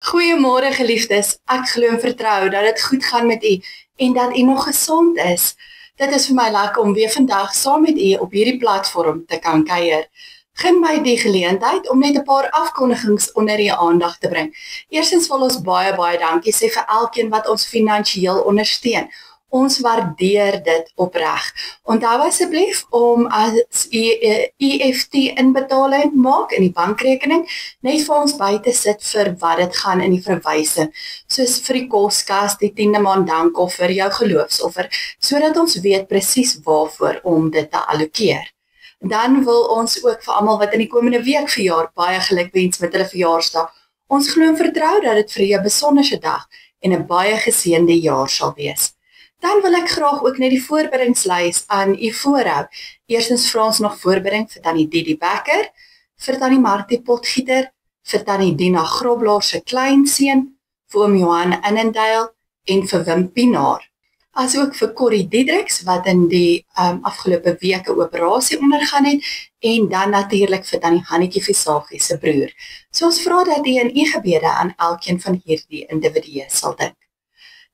Goeiemôre geliefdes, ek glo en vertrou dat dit goed gaan met u en dat u nog gesond is. Dit is vir my lekker om weer vandag saam met u op hierdie platform te kan kuier. Gun my die geleentheid om net 'n paar afkondigings onder u aandag te bring. Eerstens wil ons baie dankie sê vir elkeen wat ons finansiëel ondersteun. Ons waardeer dit opreg. Onthou asseblief om as u EFT inbetaling maak in die bankrekening, net vir ons by te sit vir wat dit gaan in die verwysing, soos vir die koskas, die 10de maand dankoffer, jou geloofsoffer, sodat ons weet presies waarvoor om dit te allokeer. Dan wil ons ook vir almal wat in die komende week verjaar, baie gelukwens met hulle verjaarsdag. Ons glo en vertrou dat dit vir jou 'n besonderse dag en 'n baie geseënde jaar sal wees. Dan wil ek graag ook net die voorbereidingslys aan u voorhou. Eerstens vra ons nog voorbereiding vir tannie Didi Becker, vir tannie Martie Potgieter, vir tannie Dina Groblaar se kleinseun, vir oom Johan Innendale en vir Wim Pinaar. As ook vir Corrie Diedriks wat in die afgelope weke operasie ondergaan het en dan natuurlik vir tannie Hannetjie Visagie se broer. So ons vra dat u in u gebede aan elkeen van hierdie individue sal dink.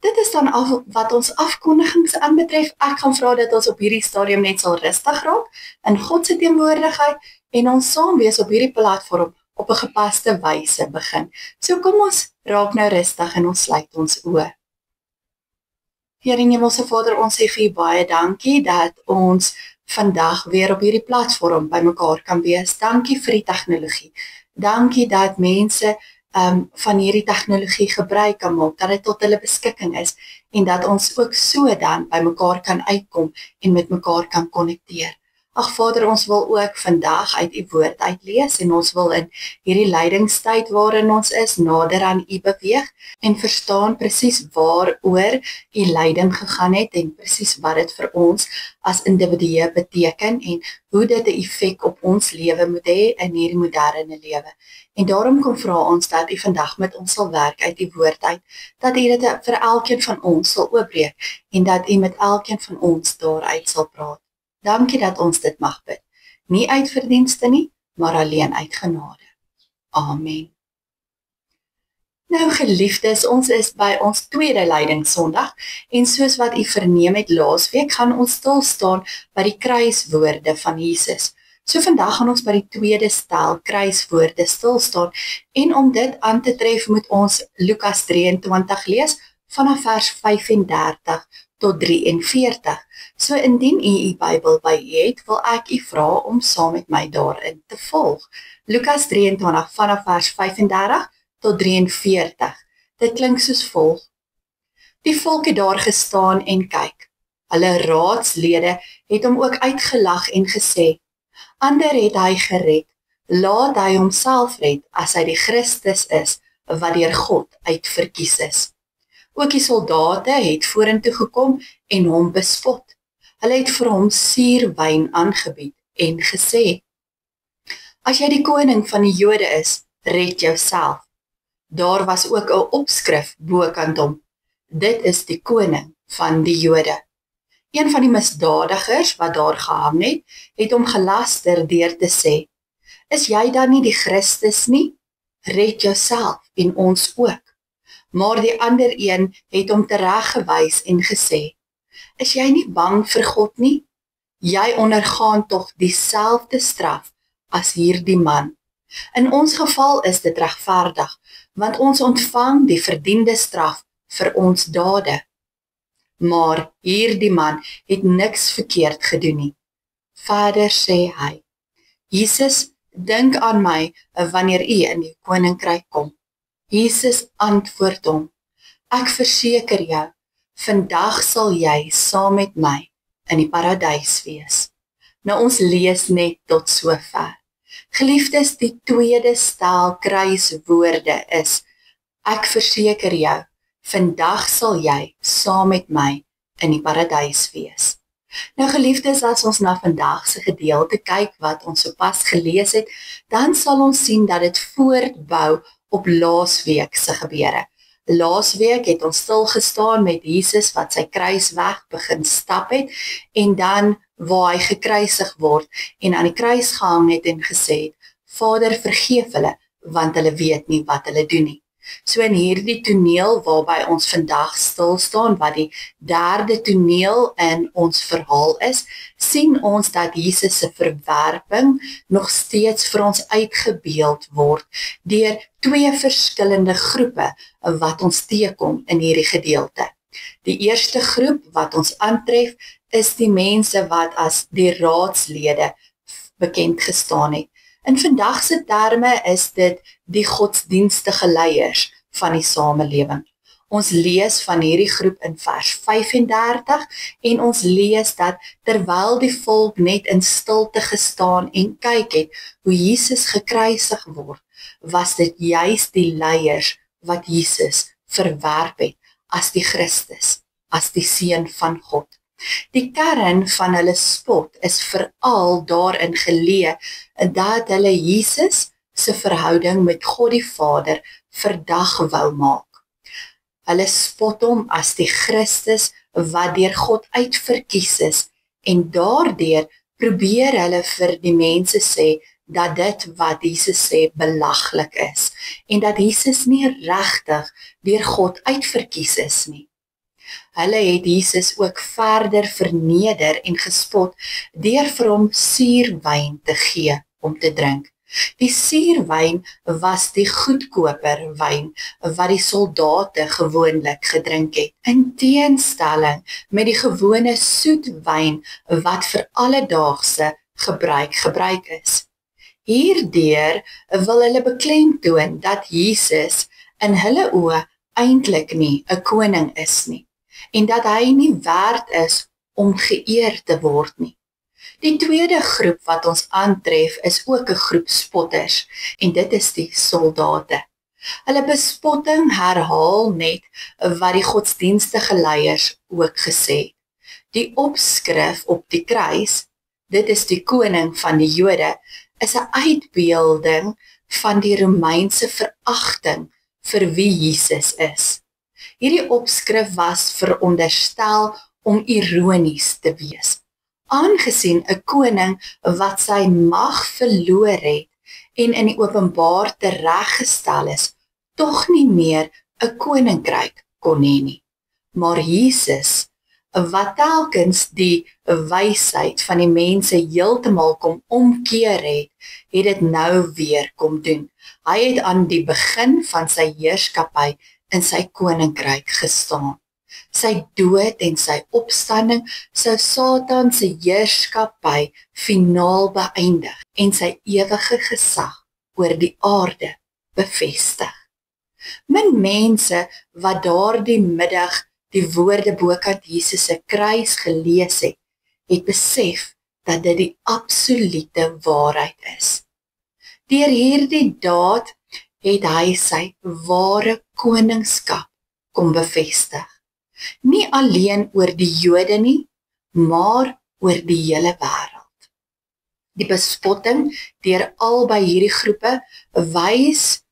Dit is dan af wat ons afkondigings aanbetref. Ek gaan vra dat ons op hierdie stadium net sal rustig raak in God se teenwoordigheid en ons saam wees op hierdie platform op 'n gepaste wyse begin. So kom ons raak nou rustig en ons sluit ons oë. Here en Hemelse Vader, ons sê vir U baie dankie dat ons vandag weer op hierdie platform bymekaar kan wees. Dankie vir die tegnologie. Dankie dat mense van hierdie tegnologie gebruik kan maak, dat dit tot hulle beskikking is en dat ons ook so dan by mekaar kan uitkom en met mekaar kan konnekteer. Ag Vader, ons wil ook vandag uit U woord uitlees en ons wil in hierdie lydingstyd waarin ons is, nader aan U beweeg en verstaan presies waaroor U lyding gegaan het en presies wat dit vir ons as individue beteken en hoe dit 'n effek op ons lewe moet hê in hierdie moderne lewe. En daarom kom vra ons dat U vandag met ons sal werk uit U woord uit, dat U dit vir elkeen van ons sal oopbreek en dat U met elkeen van ons daaruit sal praat. Dankie dat ons dit mag bid. Nie uit verdienste nie, maar alleen uit genade. Amen. Nou geliefdes, ons is by ons tweede lydingssondag en soos wat U verneem het laasweek, gaan ons stil staan by die kruiswoorde van Jesus. So vandag gaan ons by die tweede stel kruiswoorde stil staan en om dit aan te tref moet ons Lukas 23 lees vanaf vers 35 tot 43. So indien u u Bybel by u het, wil ek u vra om saam met my daarin te volg. Lukas 23 vanaf vers 35 tot 43. Dit klink soos volg. Die volk het daar gestaan en kyk. Hulle raadslede het hom ook uitgelag en gesê, ander het hy gered, laat hy homself red as hy die Christus is wat deur God uitverkies is. Ook die soldate het vorentoe gekom en hom bespot. Hulle het vir hom suurwyn aangebied en gesê, as jy die koning van die Jode is, red jouself. Daar was ook 'n opskrif bokant hom. Dit is die koning van die Jode. Een van die misdadigers wat daar gehang het hom gelaster deur te sê, is jy dan nie die Christus nie? Red jouself en ons ook. Maar die ander een het hom tereggewys en gesê, is jy nie bang vir God nie? Jy ondergaan tog dieselfde straf as hierdie man. In ons geval is dit regverdig, want ons ontvang die verdiende straf vir ons dade. Maar hierdie man het niks verkeerd gedoen nie. Verder sê hy, Jesus, dink aan my wanneer U in die koninkryk kom. Jesus antwoord hom, ek verseker jou, vandag sal jy saam met my in die paradys wees. Nou ons lees net tot sover. Geliefdes, die tweede stel kruiswoorde is, ek verseker jou, vandag sal jy saam met my in die paradys wees. Nou geliefdes, as ons na vandag se gedeelte kyk wat ons sopas gelees het, dan sal ons sien dat dit voortbou op laasweek se gebeure. Laasweek het ons stil gestaan met Jesus wat sy kruisweg begin stap het en dan waar hy gekruisig word en aan die kruis gehang het en gesê het, Vader vergeef hulle, want hulle weet nie wat hulle doen nie. So in hierdie toneel waarby ons vandag stil staan, wat die derde toneel in ons verhaal is, sien ons dat Jesus se verwerping nog steeds vir ons uitgebeeld word deur twee verskillende groepe wat ons teekom in hierdie gedeelte. Die eerste groep wat ons aantref is die mense wat as die raadslede bekend gestaan het. In vandag se terme is dit die godsdienstige leiers van die samelewing. Ons lees van hierdie groep in vers 35 en ons lees dat terwyl die volk net in stilte gestaan en kyk het hoe Jesus gekruisig word, was dit juis die leiers wat Jesus verwerp het as die Christus, as die Seun van God. Die kern van hulle spot is veral daarin geleë dat hulle Jesus se verhouding met God die Vader verdag wou maak. Hulle spot hom as die Christus wat deur God uitverkies is en daardeur probeer hulle vir die mense sê dat dit wat Jesus sê belaglik is en dat Jesus nie regtig deur God uitverkies is nie. Hulle het Jesus ook verder verneder en gespot deur vir hom suurwyn te gee om te drink. Die suurwyn was die goedkoper wyn wat die soldate gewoonlik gedrink het, in teenstelling met die gewone soetwyn wat vir alledaagse gebruik is. Hierdeur wil hulle beklemtoon dat Jesus in hulle oë eintlik nie 'n koning is nie en dat hy nie werd is om geëer te word nie. Die tweede groep wat ons aantref is ook 'n groep spotters en dit is die soldate. Hulle bespotting herhaal net wat die godsdienstige leiers ook gesê het. Die opskrif op die kruis, dit is die koning van die Jode, is 'n uitbeelding van die Romeinse veragting vir wie Jesus is. Hierdie opskrif was veronderstel om ironies te wees, aangesien 'n koning wat sy mag verloor het en in die openbaar tereggestel is, tog nie meer 'n koninkryk kon hê nie. Maar Jesus, wat telkens die wysheid van die mense heeltemal kom omkeer het dit nou weer kom doen. Hy het aan die begin van sy heerskappy in sy koninkryk gestaan. Sy dood en sy opstanding sou Satan se heerskappy finaal beëindig en sy ewige gesag oor die aarde bevestig. Min mense wat daardie middag die woorde bokant Jesus se kruis gelees het besef dat dit die absolute waarheid is. Deur hierdie daad het hy sy ware koningskap kom bevestig. Nie alleen oor die Jode nie, maar oor die hele wêreld. Die bespotting deur albei hierdie groepe wys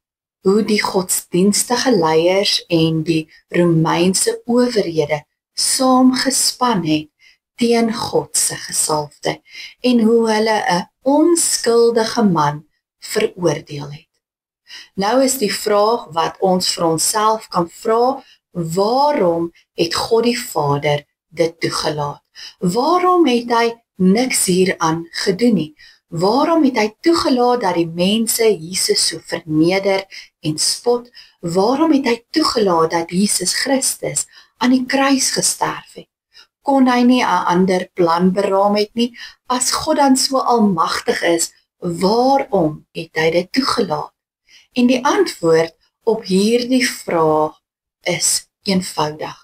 hoe die godsdienstige leiers en die Romeinse owerhede saamgespan het teen God se gesalfde en hoe hulle 'n onskuldige man veroordeel het. Nou is die vraag wat ons vir onsself kan vra, waarom het God die Vader dit toegelaat? Waarom het hy niks hieraan gedoen nie? Waarom het hy toegelaat dat die mense Jesus so verneder en spot? Waarom het hy toegelaat dat Jesus Christus aan die kruis gesterf het? Kon hy nie 'n ander plan beraam het nie? As God dan so almagtig is, waarom het hy dit toegelaat? En die antwoord op hierdie vraag is eenvoudig.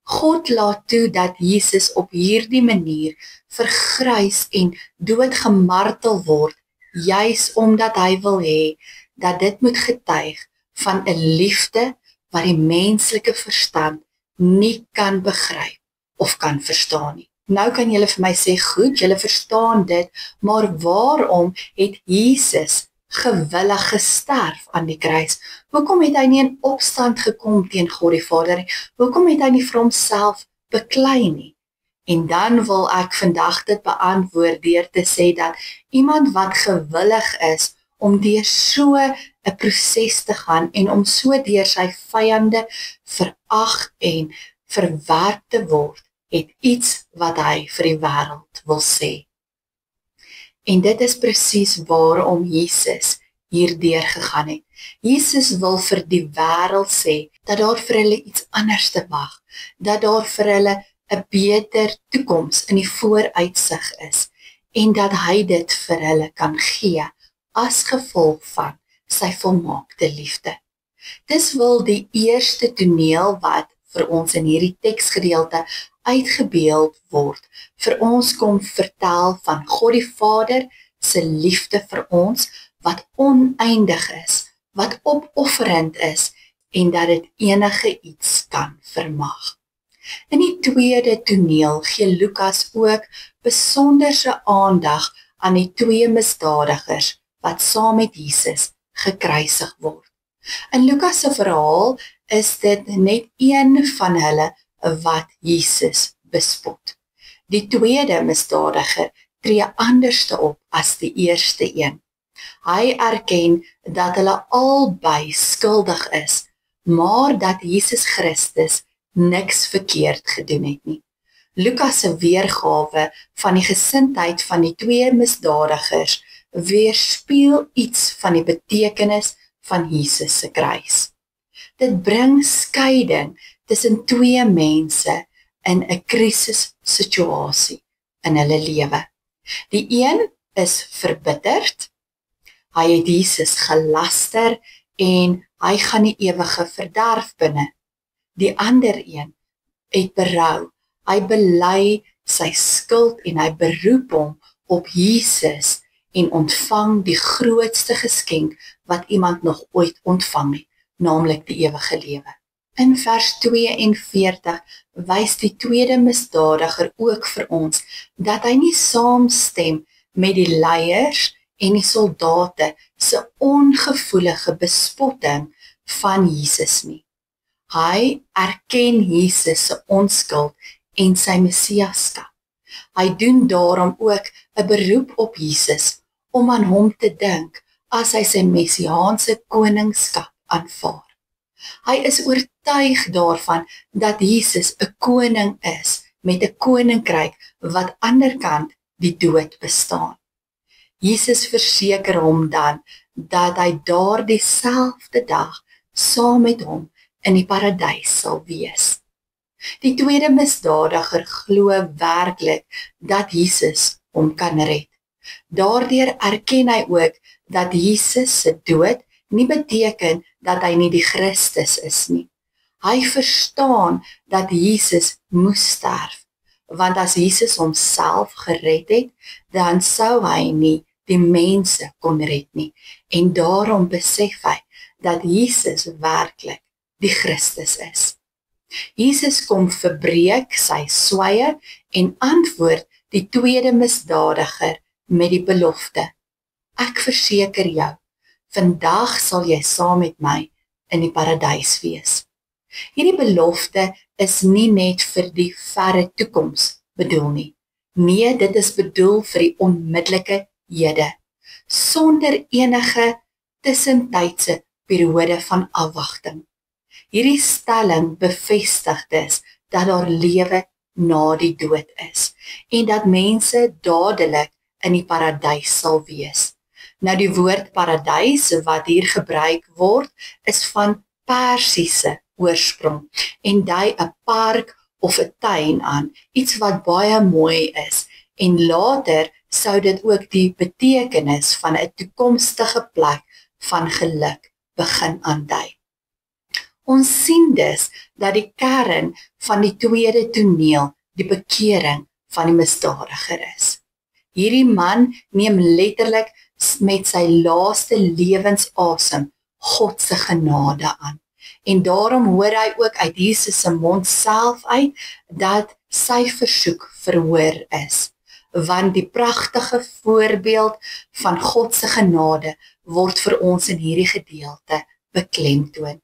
God laat toe dat Jesus op hierdie manier vergrys en doodgemartel word, juis omdat hy wil hê dat dit moet getuig van 'n liefde wat die menslike verstand nie kan begryp of kan verstaan nie. Nou kan julle vir my sê, goed, julle verstaan dit, maar waarom het Jesus gewillig gesterf aan die kruis? Hoekom het hy nie in opstand gekom teen God die Vader nie? Hoekom het hy nie vir homself beklei nie? En dan wil ek vandag dit beantwoord deur te sê dat iemand wat gewillig is om deur so 'n 'n proses te gaan en om so deur sy vyande verag en verwerp te word, het iets wat hy vir die wêreld wil sê. En dit is presies waarom Jesus hierdeur gegaan het. Jesus wil vir die wêreld sê dat daar vir hulle iets anders te wag, dat daar vir hulle 'n beter toekoms in die vooruitsig is en dat hy dit vir hulle kan gee as gevolg van sy volmaakte liefde. Dis wil die eerste toneel wat vir ons in hierdie teksgedeelte uitgebeeld word, vir ons kom vertel van God die Vader se liefde vir ons, wat oneindig is, wat opofferend is, en dat dit enige iets kan vermag. In die tweede toneel gee Lukas ook besonderse aandag aan die twee misdadigers wat saam met Jesus gekruisig word. In Lukas se verhaal is dit net een van hulle wat Jesus bespot. Die tweede misdadiger tree anderste op as die eerste een. Hy erken dat hulle albei skuldig is, maar dat Jesus Christus niks verkeerd gedoen het nie. Lukas se weergawe van die gesindheid van die twee misdadigers weerspieël iets van die betekenis van Jesus se kruis. Dit bring skeiding tussen twee mense in 'n krisissituasie in hulle lewe. Die een is verbitterd, hy het Jesus gelaster en hy gaan die ewige verderf binne. Die ander een het berou, hy bely sy skuld en hy beroep hom op Jesus en ontvang die grootste geskenk wat iemand nog ooit ontvang het, naamlik die ewige lewe. In vers 42 wys die tweede misdadiger ook vir ons dat hy nie saamstem met die leiers en die soldate se ongevoelige bespotting van Jesus nie. Hy erken Jesus se onskuld en sy messiaskap. Hy doen daarom ook 'n beroep op Jesus om aan hom te dink as hy sy messiaanse koningskap aanvaar. Hy is oortuig daarvan dat Jesus 'n koning is met 'n koninkryk wat anderkant die dood bestaan. Jesus verseker hom dan dat hy daardie selfde dag saam met hom in die paradys sal wees. Die tweede misdadiger glo werklik dat Jesus hom kan red. Daardeur erken hy ook dat Jesus se dood nie beteken dat hy nie die Christus is nie. Hy verstaan dat Jesus moes sterf, want as Jesus homself gered het, dan sou hy nie die mense kon red nie, en daarom besef hy dat Jesus werklik die Christus is. Jesus kom verbreek sy swye en antwoord die tweede misdadiger met die belofte: ek verseker jou, vandag sal jy saam met my in die paradys wees. Hierdie belofte is nie net vir die verre toekoms bedoel nie. Nee, dit is bedoel vir die onmiddellike hede, sonder enige tussentydse periode van afwagting. Hierdie stelling bevestig dus dat daar lewe na die dood is en dat mense dadelik in die paradys sal wees. Nou die woord paradys wat hier gebruik word is van Persiese oorsprong en dui 'n park of 'n tuin aan, iets wat baie mooi is, en later sou dit ook die betekenis van 'n toekomstige plek van geluk begin aandui. Ons sien dus dat die kern van die tweede toneel die bekering van die misdadiger is. Hierdie man neem letterlik met sy laaste lewensasem God se genade aan. En daarom hoor hy ook uit Jesus se mond self uit dat sy versoek verhoor is. Want die pragtige voorbeeld van God se genade word vir ons in hierdie gedeelte beklemtoon.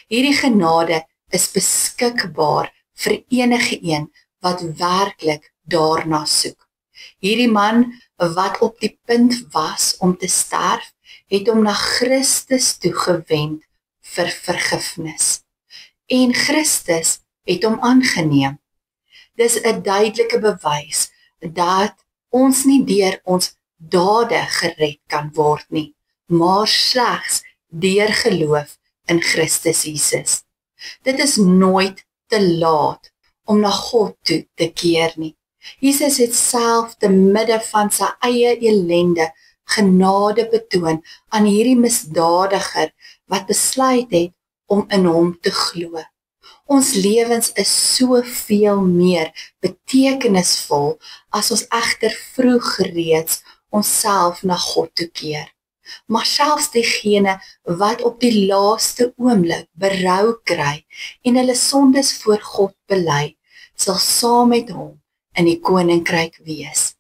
Hierdie genade is beskikbaar vir enige een wat werklik daarna soek. Hierdie man wat op die punt was om te sterf, het hom na Christus toe gewend vir vergifnis. En Christus het hom aangeneem. Dis 'n duidelike bewys dat ons nie deur ons dade gered kan word nie, maar slegs deur geloof in Christus Jesus. Dit is nooit te laat om na God toe te keer nie. Jesus het self te midde van sy eie ellende genade betoon aan hierdie misdadiger wat besluit het om in hom te glo. Ons lewens is soveel meer betekenisvol as ons egter vroeg reeds onsself na God toe keer. Maar selfs diegene wat op die laaste oomblik berou kry en hulle sondes voor God bely, sal saam met hom in die koninkryk wees.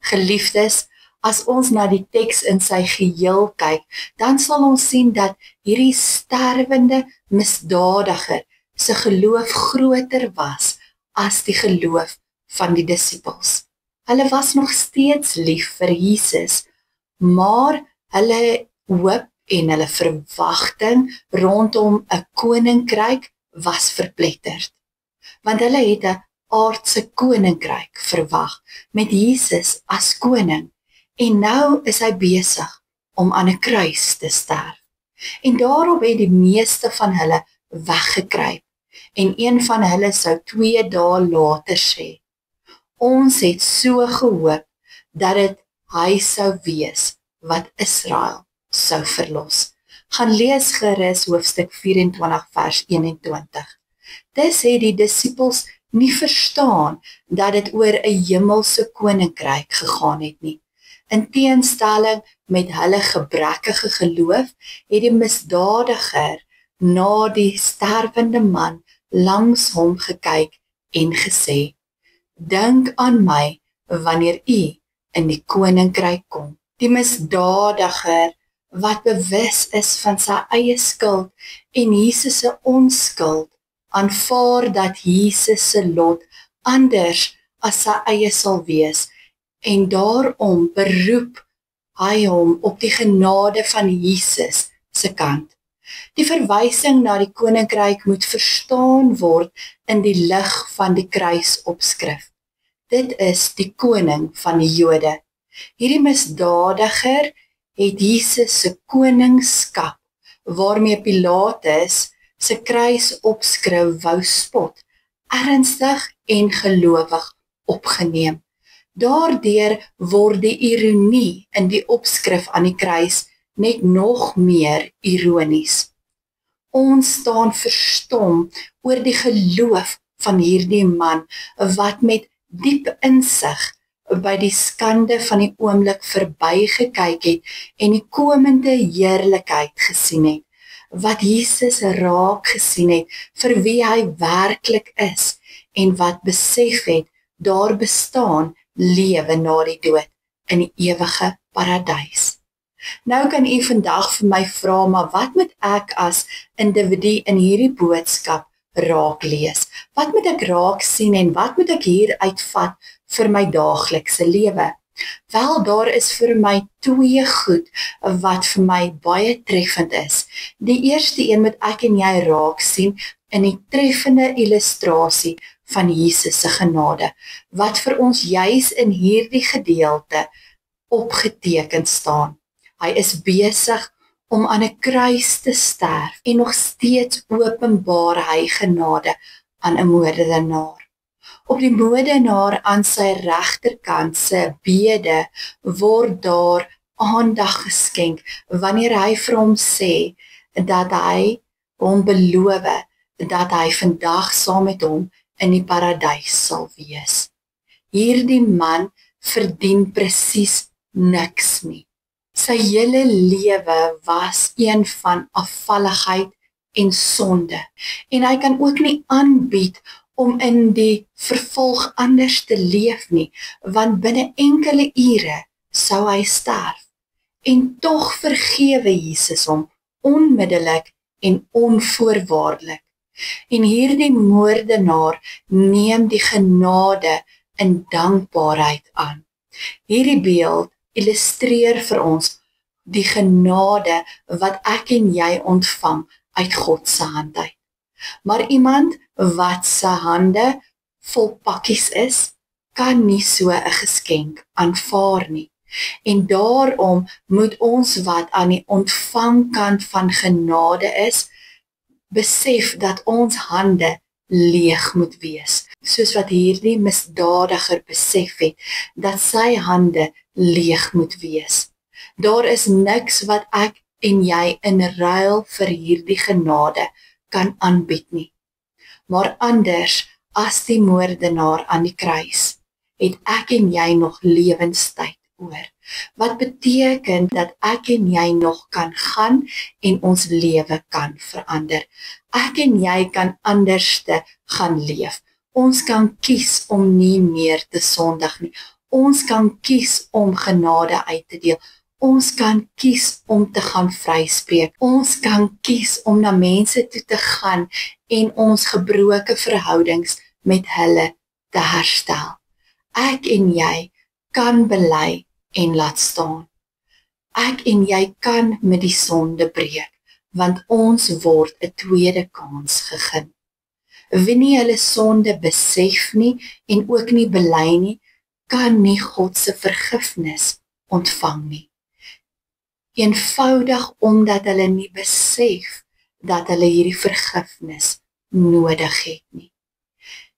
Geliefdes, as ons na die teks in sy geheel kyk, dan sal ons sien dat hierdie sterwende misdadiger se geloof groter was as die geloof van die disippels. Hulle was nog steeds lief vir Jesus, maar hulle hoop en hulle verwagting rondom 'n koninkryk was verpletterd. Want hulle het 'n aardse koninkryk verwag met Jesus as koning, en nou is hy besig om aan 'n kruis te sterf. En daarop het die meeste van hulle weggekruip, en een van hulle sou 2 dae later sê, ons het so gehoop dat dit hy sou wees wat Israel sou verlos. Gaan lees gerus hoofstuk 24 vers 21. Dis het die disippels nie verstaan dat dit oor 'n hemelse koninkryk gegaan het nie. In teenstelling met hulle gebrekkige geloof, het die misdadiger na die sterwende man langs hom gekyk en gesê, dink aan my wanneer u in die koninkryk kom. Die misdadiger wat bewus is van sy eie skuld en Jesus se onskuld, aanvaar dat Jesus se lot anders as sy eie sal wees, en daarom beroep hy hom op die genade van Jesus se kant. Die verwysing na die koninkryk moet verstaan word in die lig van die kruisopskrif. Dit is die koning van die Jode. Hierdie misdadiger het Jesus se koningskap, waarmee Pilatus se kruisopskrif wou spot, ernstig en gelowig opgeneem. Daardeur word die ironie in die opskrif aan die kruis net nog meer ironies. Ons staan verstom oor die geloof van hierdie man wat met diep insig by die skande van die oomblik verbygekyk het en die komende heerlikheid gesien het, wat Jesus raak gesien het vir wie hy werklik is en wat besef het daar bestaan lewe na die dood in die ewige paradys. Nou kan u vandag vir my vra, maar wat moet ek as individu in hierdie boodskap raak lees? Wat moet ek raak sien en wat moet ek hier uitvat vir my daaglikse lewe? Wel, daar is vir my 2 goed wat vir my baie treffend is. Die eerste een moet ek en jy raak sien in die treffende illustrasie van Jesus se genade, wat vir ons juis in hierdie gedeelte opgeteken staan. Hy is besig om aan 'n kruis te sterf en nog steeds openbaar hy genade aan 'n moordenaar. Op die moordenaar aan sy regterkant se bede word daar aandag geskenk wanneer hy vir hom sê dat hy hom beloof dat hy vandag saam met hom in die paradys sal wees. Hierdie man verdien presies niks nie. Sy hele lewe was een van afvalligheid en sonde, en hy kan ook nie aanbied om in die vervolg anders te leef nie, want binne enkele ure sou hy sterf. En tog vergewe Jesus hom onmiddellik en onvoorwaardelik. En hierdie moordenaar neem die genade in dankbaarheid aan. Hierdie beeld illustreer vir ons die genade wat ek en jy ontvang uit God se hand uit. Maar iemand wat se hande vol pakkies is, kan nie so 'n geskenk aanvaar nie. En daarom moet ons wat aan die ontvangkant van genade is, besef dat ons hande leeg moet wees, soos wat hierdie misdadiger besef het, dat sy hande leeg moet wees. Daar is niks wat ek en jy in ruil vir hierdie genade kan aanbied nie. Maar anders as die moordenaar aan die kruis, het ek en jy nog lewenstyd oor. Wat beteken dat ek en jy nog kan gaan en ons lewe kan verander. Ek en jy kan anderste gaan leef. Ons kan kies om nie meer te sondig nie. Ons kan kies om genade uit te deel. Ons kan kies om te gaan vryspreek. Ons kan kies om na mense toe te gaan en ons gebroke verhoudings met hulle te herstel. Ek en jy kan bely en laat staan. Ek en jy kan met die sonde breek, want ons word 'n tweede kans gegee. Wie nie hulle sonde besef nie en ook nie bely nie, kan nie God se vergifnis ontvang nie. Eenvoudig omdat hulle nie besef dat hulle hierdie vergifnis nodig het nie.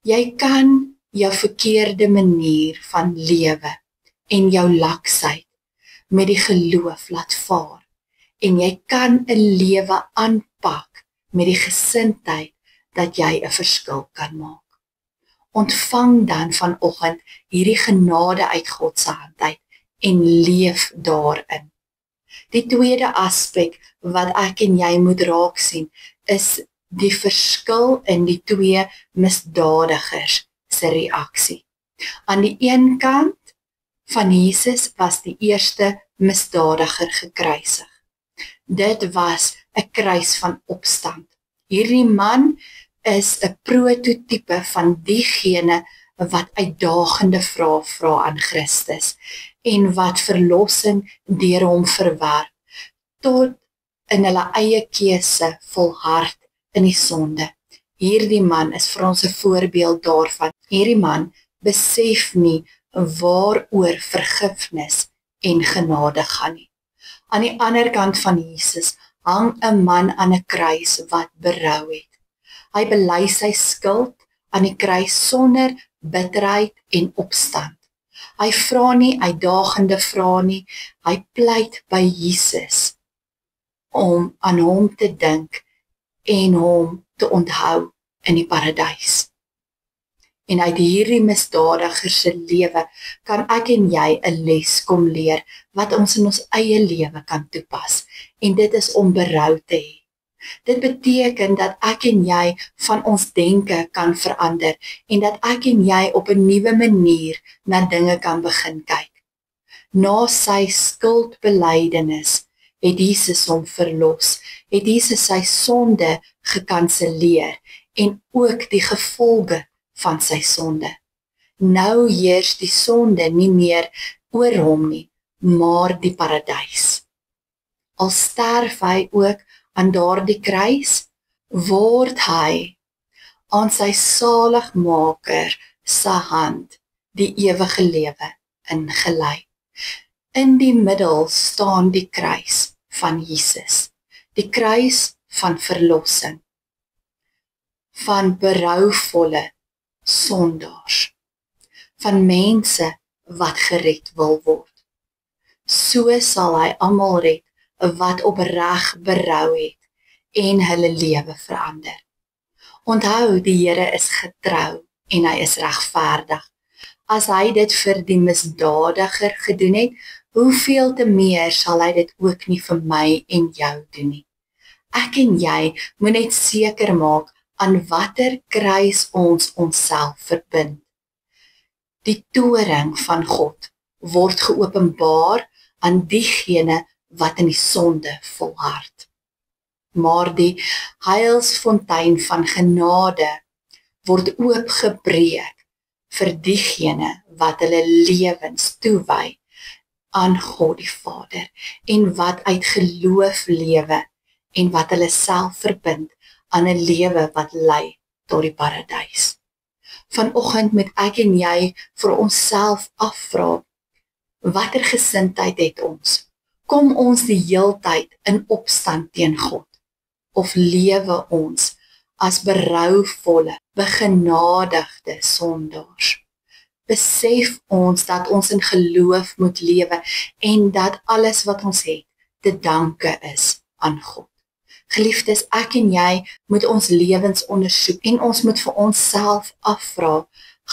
Jy kan jou verkeerde manier van lewe en jou laksheid met die geloof laat vaar. En jy kan 'n lewe aanpak met die gesindheid dat jy 'n verskil kan maak. Ontvang dan vanoggend hierdie genade uit God se hand uit en leef daarin. Die tweede aspek wat ek en jy moet raak sien, is die verskil in die twee misdadigers se reaksie. Aan die een kant van Jesus was die eerste misdadiger gekruisig. Dit was 'n kruis van opstand. Hierdie man is 'n prototipe van diegene wat uitdagende vrae vra aan Christus en wat verlossing deur hom verwerp tot in hulle eie keuse volhard in die sonde. Hierdie man is vir ons 'n voorbeeld daarvan. Hierdie man besef nie waaroor vergifnis en genade gaan nie. Aan die ander kant van Jesus hang 'n man aan 'n kruis wat berou het. Hy bely sy skuld aan die kruis sonder bitterheid en opstand. Hy vra nie uitdagende vrae nie, hy pleit by Jesus om aan hom te dink en hom te onthou in die paradys. En uit hierdie misdadiger se lewe kan ek en jy 'n les kom leer wat ons in ons eie lewe kan toepas. En dit is om berou te hê. Dit beteken dat ek en jy van ons denke kan verander en dat ek en jy op 'n nuwe manier na dinge kan begin kyk. Na sy skuldbelydenis het Jesus hom verlos, het Jesus sy sonde gekanselleer en ook die gevolge van sy sonde. Nou heers die sonde nie meer oor hom nie, maar die paradys. Al sterf hy ook aan daardie kruis, word hy aan sy saligmaker se hand die ewige lewe ingelei. In die middel staan die kruis van Jesus, die kruis van verlossing, van berouvolle sondaars, van mense wat gered wil word. So sal hy almal red wat opreg berou het en hulle lewe verander. Onthou, die Here is getrou en hy is regverdig. As hy dit vir die misdadiger gedoen het, hoeveel te meer sal hy dit ook nie vir my en jou doen nie. Ek en jy moet net seker maak aan watter kruis ons onsself verbind. Die toring van God word geopenbaar aan diegene wat in die sonde volhard. Maar die heilsfontein van genade word oopgebreek vir diegene wat hulle lewens toewy aan God die Vader en wat uit geloof lewe en wat hulle self verbind aan 'n lewe wat lei tot die paradys. Vanoggend moet ek en jy vir onsself afvra, watter gesindheid het ons? Kom ons die heeltyd in opstand teen God? Of lewe ons as berouvolle, begenadigde sondaars? Besef ons dat ons in geloof moet lewe en dat alles wat ons het te danke is aan God. Geliefdes, ek en jy moet ons lewens ondersoek en ons moet vir onsself afvra,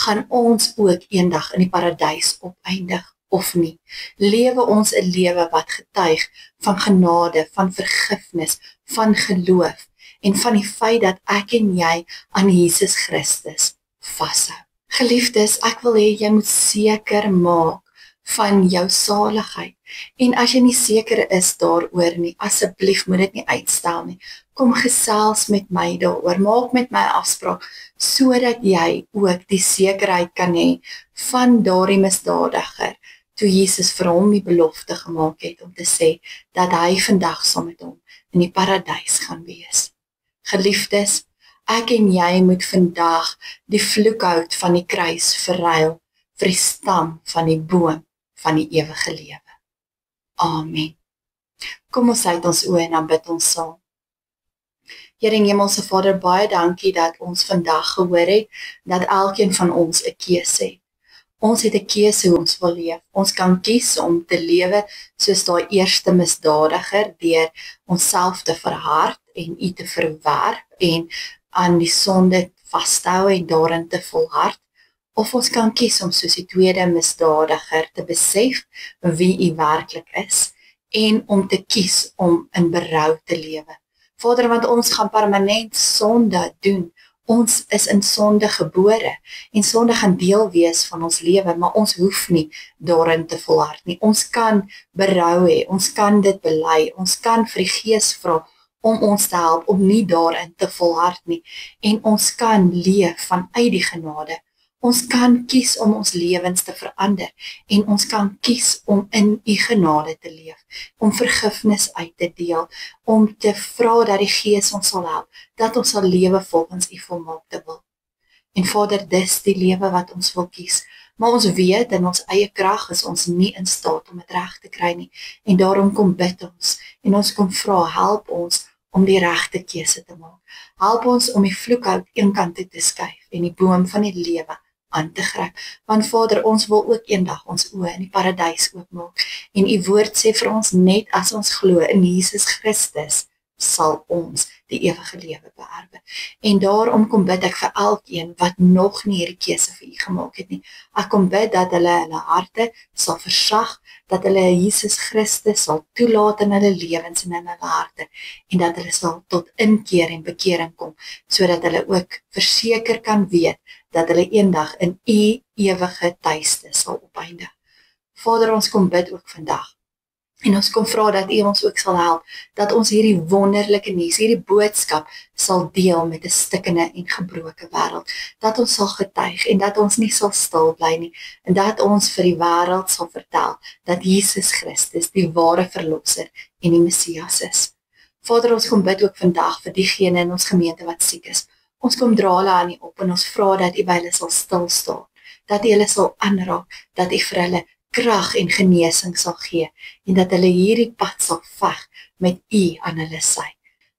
gaan ons ook eendag in die paradys opeindig of nie? Lewe ons 'n lewe wat getuig van genade, van vergifnis, van geloof en van die feit dat ek en jy aan Jesus Christus vashou? Geliefdes, ek wil hê jy moet seker maak van jou saligheid. En as jy nie seker is daaroor nie, asseblief moet dit nie uitstel nie. Kom gesels met my daaroor, maak met my 'n afspraak, sodat jy ook die sekerheid kan hê van daardie misdadiger, toe Jesus vir hom die belofte gemaak het om te sê, dat hy vandag saam met hom in die paradys gaan wees. Geliefdes, ek en jy moet vandag die vloekhout van die kruis verruil vir die stam van die boom van die ewige lewe. Amen. Kom ons sluit ons oë en dan bid ons saam. Here en Hemelse Vader, baie dankie dat ons vandag gehoor het, dat elkeen van ons 'n keuse het. Ons het 'n keuse hoe ons wil leef. Ons kan kies om te lewe soos daai eerste misdadiger, deur onsself te verhard en U te verwerp en aan die sonde vas te hou en daarin te volhard. Of ons kan kies om soos die tweede misdadiger te besef wie U werklik is en om te kies om in berou te lewe. Vader, want ons gaan permanent sonde doen. Ons is in sonde gebore en sonde gaan deel wees van ons lewe, maar ons hoef nie daarin te volhard nie. Ons kan berou hê, ons kan dit bely, ons kan vir die Gees vra om ons te help om nie daarin te volhard nie en ons kan leef vanuit die genade. Ons kan kies om ons lewens te verander en ons kan kies om in U genade te leef, om vergifnis uit te deel, om te vra dat die Gees ons sal help, dat ons sal lewe volgens U volmaakte wil. En Vader, dis die lewe wat ons wil kies, maar ons weet in ons eie krag is ons nie in staat om dit reg te kry nie, en daarom kom bid ons, en ons kom vra, help ons om die regte keuse te maak. Help ons om die vloekhout eenkant toe te skuif en die boom van die lewe aan te gryp. Want Vader, ons wil ook eendag ons oë in die paradys oopmaak. En U woord sê vir ons, net as ons glo in Jesus Christus, sal ons die ewige lewe beerwe. En daarom kom bid ek vir elkeen wat nog nie hierdie keuse vir U gemaak het nie. Ek kom bid dat hulle harte sal versag, dat hulle Jesus Christus sal toelaat in hulle lewens en in hulle harte, en dat hulle sal tot inkeer en bekering kom, sodat hulle ook verseker kan weet dat hulle eendag in U ewige tuiste sal opeindig. Vader, ons kom bid ook vandag. En ons kom vra dat U ons ook sal help, dat ons hierdie wonderlike nuus, hierdie boodskap sal deel met 'n stikkende en gebroke wêreld, dat ons sal getuig en dat ons nie sal stil bly nie, en dat ons vir die wêreld sal vertel dat Jesus Christus die ware verlosser en die Messias is. Vader, ons kom bid ook vandag vir diegene in ons gemeente wat siek is. Ons kom dra hulle aan U op en ons vra dat U by hulle sal stil staan, dat U hulle sal aanraak, dat U vir hulle krag en genesing sal gee, en dat hulle hierdie pad sal veg met U aan hulle sy.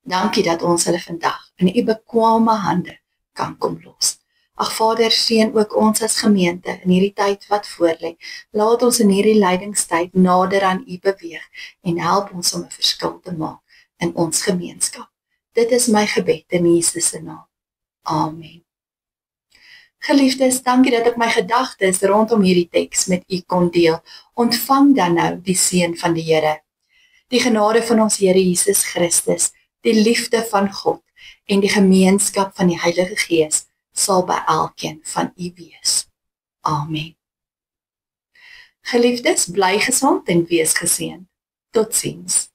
Dankie dat ons hulle vandag in U bekwame hande kan kom los. Ag Vader, seën ook ons as gemeente in hierdie tyd wat voorlê. Laat ons in hierdie lydingstyd nader aan U beweeg en help ons om 'n verskil te maak in ons gemeenskap. Dit is my gebed in Jesus se naam. Amen. Geliefdes, dankie dat ek my gedagtes rondom hierdie teks met U kon deel. Ontvang dan nou die seën van die Here. Die genade van ons Here Jesus Christus, die liefde van God en die gemeenskap van die Heilige Gees sal by elkeen van U wees. Amen. Geliefdes, bly gesond en wees geseënd. Totsiens.